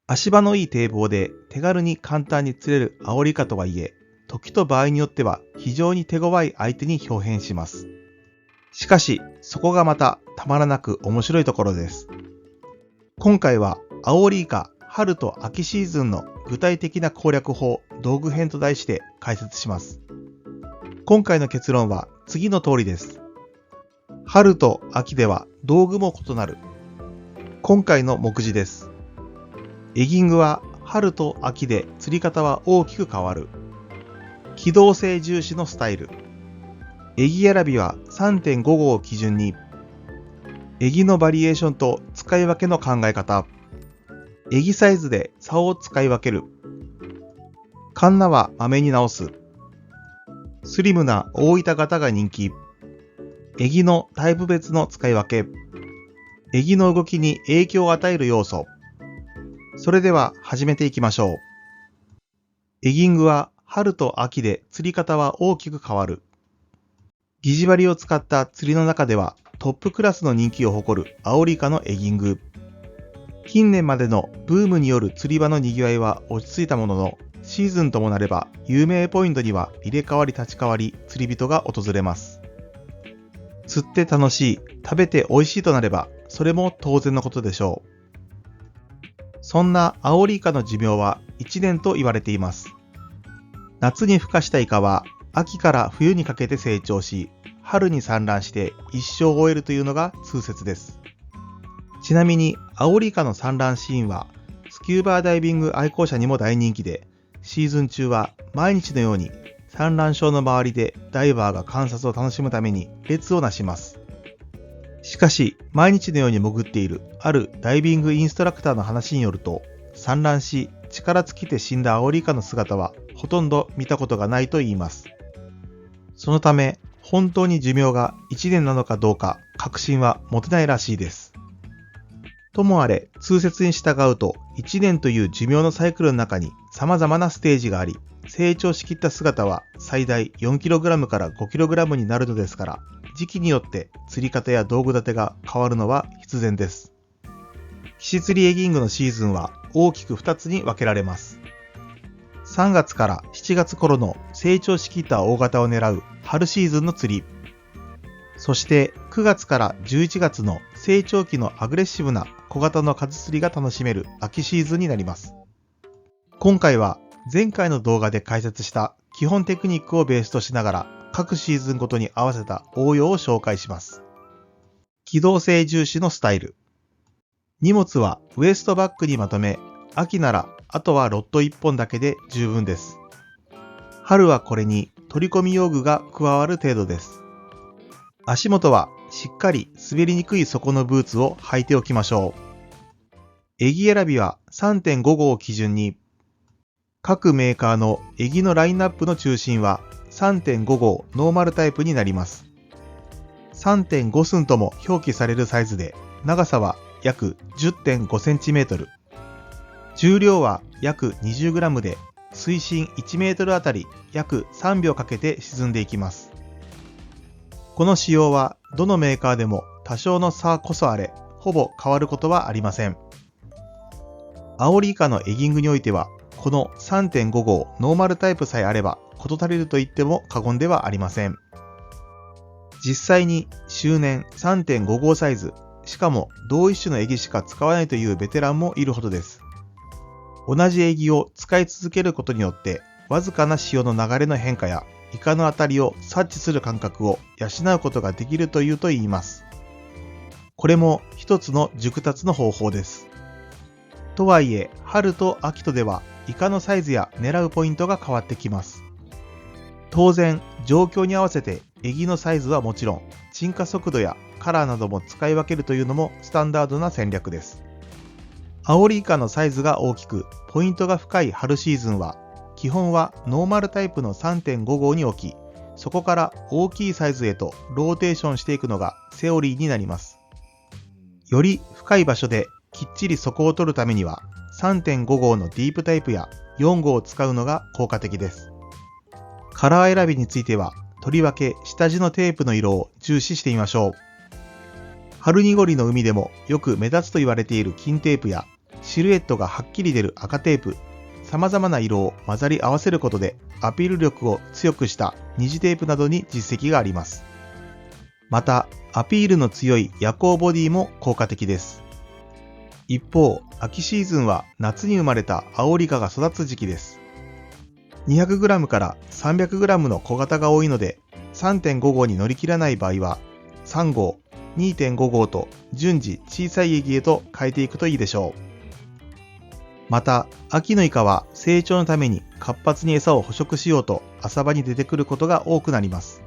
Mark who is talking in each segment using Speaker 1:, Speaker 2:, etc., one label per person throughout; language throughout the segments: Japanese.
Speaker 1: 足場のいい堤防で手軽に簡単に釣れるアオリイカとはいえ、時と場合によっては非常に手強い相手に表変します。しかし、そこがまたたまらなく面白いところです。今回はアオリイカ春と秋シーズンの具体的な攻略法道具編と題して解説します。今回の結論は次の通りです。春と秋では道具も異なる。今回の目次です。エギングは春と秋で釣り方は大きく変わる。機動性重視のスタイル。エギ選びは 3.5 号を基準に、エギのバリエーションと使い分けの考え方。エギサイズで竿を使い分ける。カンナはまめに直す。スリムな大板型が人気。エギのタイプ別の使い分け。エギの動きに影響を与える要素。それでは始めていきましょう。エギングは春と秋で釣り方は大きく変わる。疑似針を使った釣りの中ではトップクラスの人気を誇るアオリイカのエギング。近年までのブームによる釣り場の賑わいは落ち着いたものの、シーズンともなれば有名ポイントには入れ替わり立ち替わり釣り人が訪れます。釣って楽しい、食べて美味しいとなればそれも当然のことでしょう。そんなアオリイカの寿命は1年と言われています。夏に孵化したイカは秋から冬にかけて成長し、春に産卵して一生を終えるというのが通説です。ちなみにアオリイカの産卵シーンはスキューバーダイビング愛好者にも大人気で、シーズン中は毎日のように産卵床の周りでダイバーが観察を楽しむために列をなします。しかし毎日のように潜っているあるダイビングインストラクターの話によると、産卵し力尽きて死んだアオリイカの姿はほとんど見たことがないと言います。そのため本当に寿命が1年なのかどうか確信は持てないらしいです。ともあれ通説に従うと、1年という寿命のサイクルの中に様々なステージがあり、成長しきった姿は最大 4kg から 5kg になるのですから、時期によって釣り方や道具立てが変わるのは必然です。岸釣りエギングのシーズンは大きく2つに分けられます。3月から7月頃の成長しきった大型を狙う春シーズンの釣り、そして9月から11月の成長期のアグレッシブな小型の数釣りが楽しめる秋シーズンになります。今回は前回の動画で解説した基本テクニックをベースとしながら、各シーズンごとに合わせた応用を紹介します。機動性重視のスタイル。荷物はウエストバッグにまとめ、秋ならあとはロッド1本だけで十分です。春はこれに取り込み用具が加わる程度です。足元はしっかり滑りにくい底のブーツを履いておきましょう。エギ選びは 3.5 号を基準に、各メーカーのエギのラインナップの中心は 3.5 号ノーマルタイプになります。3.5 寸とも表記されるサイズで、長さは約 10.5cm、重量は約 20g で、水深 1m あたり約3秒かけて沈んでいきます。この仕様はどのメーカーでも多少の差こそあれ、ほぼ変わることはありません。アオリイカのエギングにおいては、この 3.5 号ノーマルタイプさえあれば事足りると言っても過言ではありません。実際に周年 3.5 号サイズ、しかも同一種のエギしか使わないというベテランもいるほどです。同じエギを使い続けることによって、わずかな潮の流れの変化やイカの当たりを察知する感覚を養うことができると言います。これも一つの熟達の方法です。とはいえ、春と秋とではイカのサイズや狙うポイントが変わってきます。当然、状況に合わせてエギのサイズはもちろん、沈下速度やカラーなども使い分けるというのもスタンダードな戦略です。アオリイカのサイズが大きく、ポイントが深い春シーズンは、基本はノーマルタイプの 3.5 号に置き、そこから大きいサイズへとローテーションしていくのがセオリーになります。より深い場所できっちり底を取るためには、3.5 号のディープタイプや4号を使うのが効果的です。カラー選びについては、とりわけ下地のテープの色を重視してみましょう。春濁りの海でもよく目立つと言われている金テープやシルエットがはっきり出る赤テープ、様々な色を混ざり合わせることでアピール力を強くした二次テープなどに実績があります。また、アピールの強い夜光ボディも効果的です。一方、秋シーズンは夏に生まれたアオリカが育つ時期です。200g から 300g の小型が多いので、3.5 号に乗り切らない場合は、3号、2.5 号と順次小さいエギへと変えていくといいでしょう。また、秋のイカは成長のために活発に餌を捕食しようと浅場に出てくることが多くなります。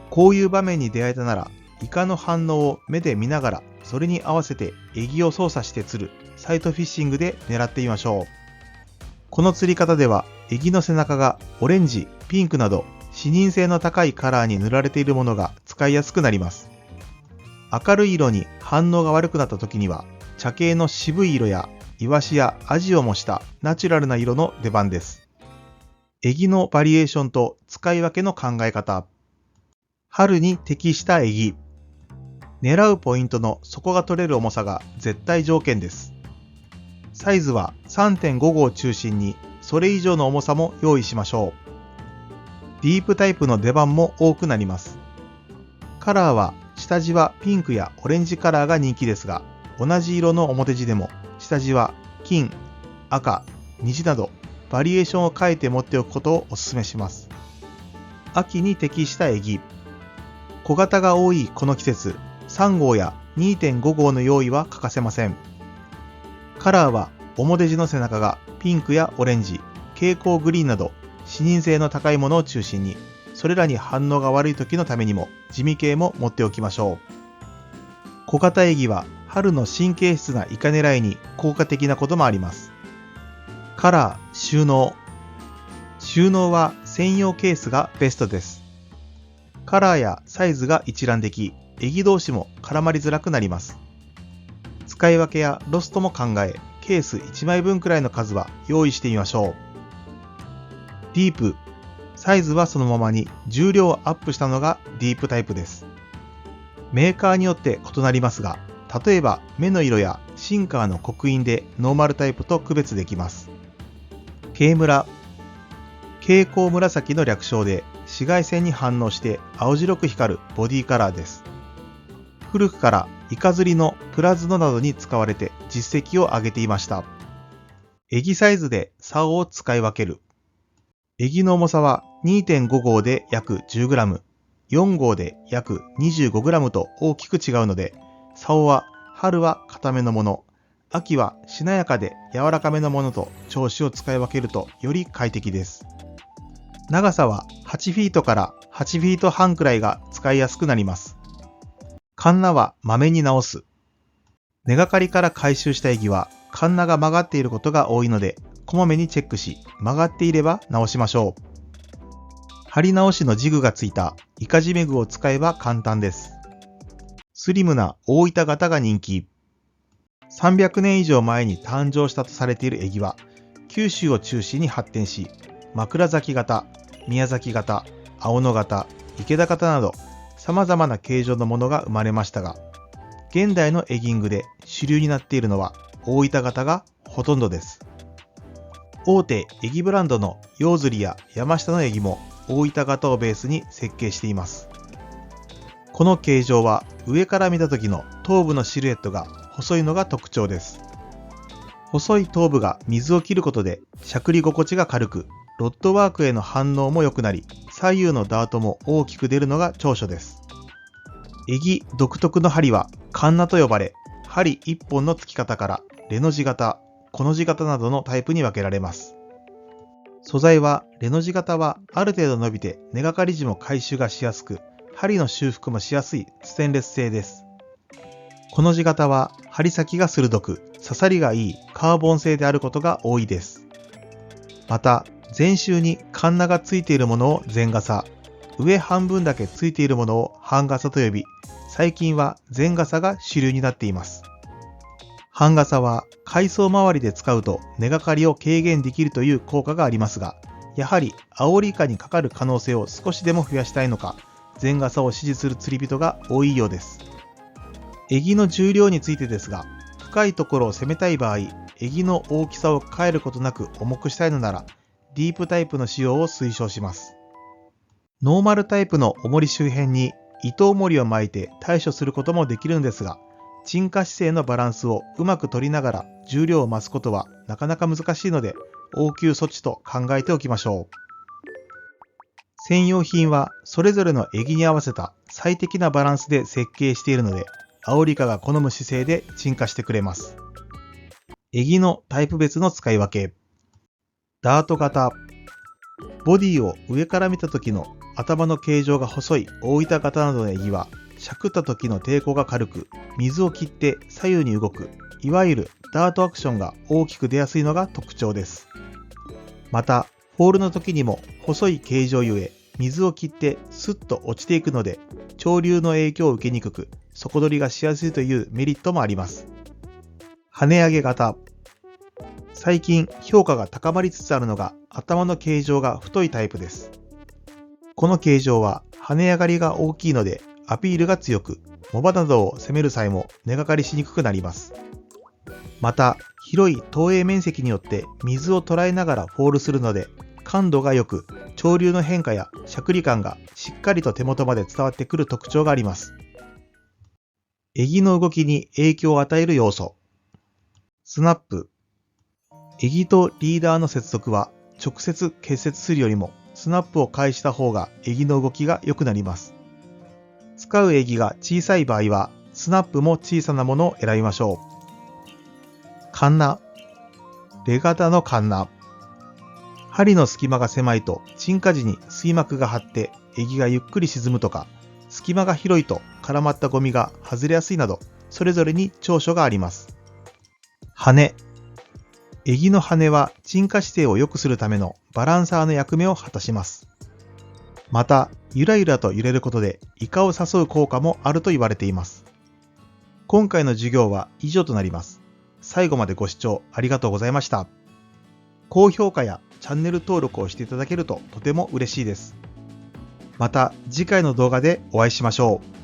Speaker 1: こういう場面に出会えたなら、イカの反応を目で見ながら、それに合わせてエギを操作して釣るサイトフィッシングで狙ってみましょう。この釣り方では、エギの背中がオレンジ、ピンクなど視認性の高いカラーに塗られているものが使いやすくなります。明るい色に反応が悪くなった時には、茶系の渋い色やイワシやアジを模したナチュラルな色の出番です。エギのバリエーションと使い分けの考え方。春に適したエギ。狙うポイントの底が取れる重さが絶対条件です。サイズは 3.5 号を中心にそれ以上の重さも用意しましょう。ディープタイプの出番も多くなります。カラーは下地はピンクやオレンジカラーが人気ですが、同じ色の表地でも下地は金、赤、虹などバリエーションを変えて持っておくことをお勧めします。秋に適したエギ。小型が多いこの季節、3号や 2.5 号の用意は欠かせません。カラーは表地の背中がピンクやオレンジ、蛍光グリーンなど視認性の高いものを中心に、それらに反応が悪い時のためにも地味系も持っておきましょう。小型エギは春の神経質なイカ狙いに効果的なこともあります。カラー、収納。収納は専用ケースがベストです。カラーやサイズが一覧でき、エギ同士も絡まりづらくなります。使い分けやロストも考え、ケース1枚分くらいの数は用意してみましょう。ディープ。サイズはそのままに重量をアップしたのがディープタイプです。メーカーによって異なりますが、例えば目の色やシンカーの刻印でノーマルタイプと区別できます。ケイムラ。蛍光紫の略称で紫外線に反応して青白く光るボディカラーです。古くからイカ釣りのプラズノなどに使われて実績を上げていました。エギサイズで竿を使い分ける。エギの重さは 2.5 号で約 10g、4号で約 25g と大きく違うので、竿は春は固めのもの、秋はしなやかで柔らかめのものと調子を使い分けるとより快適です。長さは8フィートから8フィート半くらいが使いやすくなります。カンナはまめに直す。根がかりから回収したエギはカンナが曲がっていることが多いので、こまめにチェックし、曲がっていれば直しましょう。貼り直しのジグがついたイカジメグを使えば簡単です。スリムな大分型が人気。300年以上前に誕生したとされているエギは、九州を中心に発展し、枕崎型、宮崎型、青野型、池田型など様々な形状のものが生まれましたが、現代のエギングで主流になっているのは大分型がほとんどです。大手エギブランドのヨウズリや山下のエギも大分型をベースに設計しています。この形状は上から見た時の頭部のシルエットが細いのが特徴です。細い頭部が水を切ることでしゃくり心地が軽く、ロッドワークへの反応も良くなり、左右のダートも大きく出るのが長所です。エギ独特の針はカンナと呼ばれ、針1本の付き方からレの字型、コの字型などのタイプに分けられます。素材はレの字型はある程度伸びて根がかり時も回収がしやすく、針の修復もしやすいステンレス製です。コの字型は針先が鋭く、刺さりがいいカーボン製であることが多いです。また、全周にカンナがついているものを全傘、上半分だけついているものを半傘と呼び、最近は全傘が主流になっています。半傘は海藻周りで使うと根がかりを軽減できるという効果がありますが、やはりアオリイカにかかる可能性を少しでも増やしたいのか、全傘を支持する釣り人が多いようです。エギの重量についてですが、深いところを攻めたい場合、襟の大きさを変えることなく重くしたいのなら、ディープタイプの使用を推奨します。ノーマルタイプの重り周辺に糸重りを巻いて対処することもできるんですが、沈下姿勢のバランスをうまく取りながら重量を増すことはなかなか難しいので、応急措置と考えておきましょう。専用品はそれぞれの襟に合わせた最適なバランスで設計しているので、アオリイカが好む姿勢で沈下してくれます。襟のタイプ別の使い分け。ダート型。ボディを上から見た時の頭の形状が細い大板型などの襟は、しゃくった時の抵抗が軽く、水を切って左右に動く、いわゆるダートアクションが大きく出やすいのが特徴です。また、フォールの時にも細い形状ゆえ、水を切ってスッと落ちていくので、潮流の影響を受けにくく、底取りがしやすいというメリットもあります。跳ね上げ型。最近評価が高まりつつあるのが頭の形状が太いタイプです。この形状は跳ね上がりが大きいのでアピールが強く、モバなどを攻める際も根がかりしにくくなります。また、広い投影面積によって水を捉えながらフォールするので、感度が良く、潮流の変化やしゃくり感がしっかりと手元まで伝わってくる特徴があります。襟の動きに影響を与える要素。スナップ。襟とリーダーの接続は直接結節するよりもスナップを介した方が襟の動きが良くなります。使う襟が小さい場合はスナップも小さなものを選びましょう。カンナ。レ型のカンナ。針の隙間が狭いと沈下時に水膜が張って襟がゆっくり沈むとか、隙間が広いと絡まったゴミが外れやすいなど、それぞれに長所があります。羽。襟の羽は沈下姿勢を良くするためのバランサーの役目を果たします。また、ゆらゆらと揺れることでイカを誘う効果もあると言われています。今回の授業は以上となります。最後までご視聴ありがとうございました。高評価やチャンネル登録をしていただけるととても嬉しいです。また次回の動画でお会いしましょう。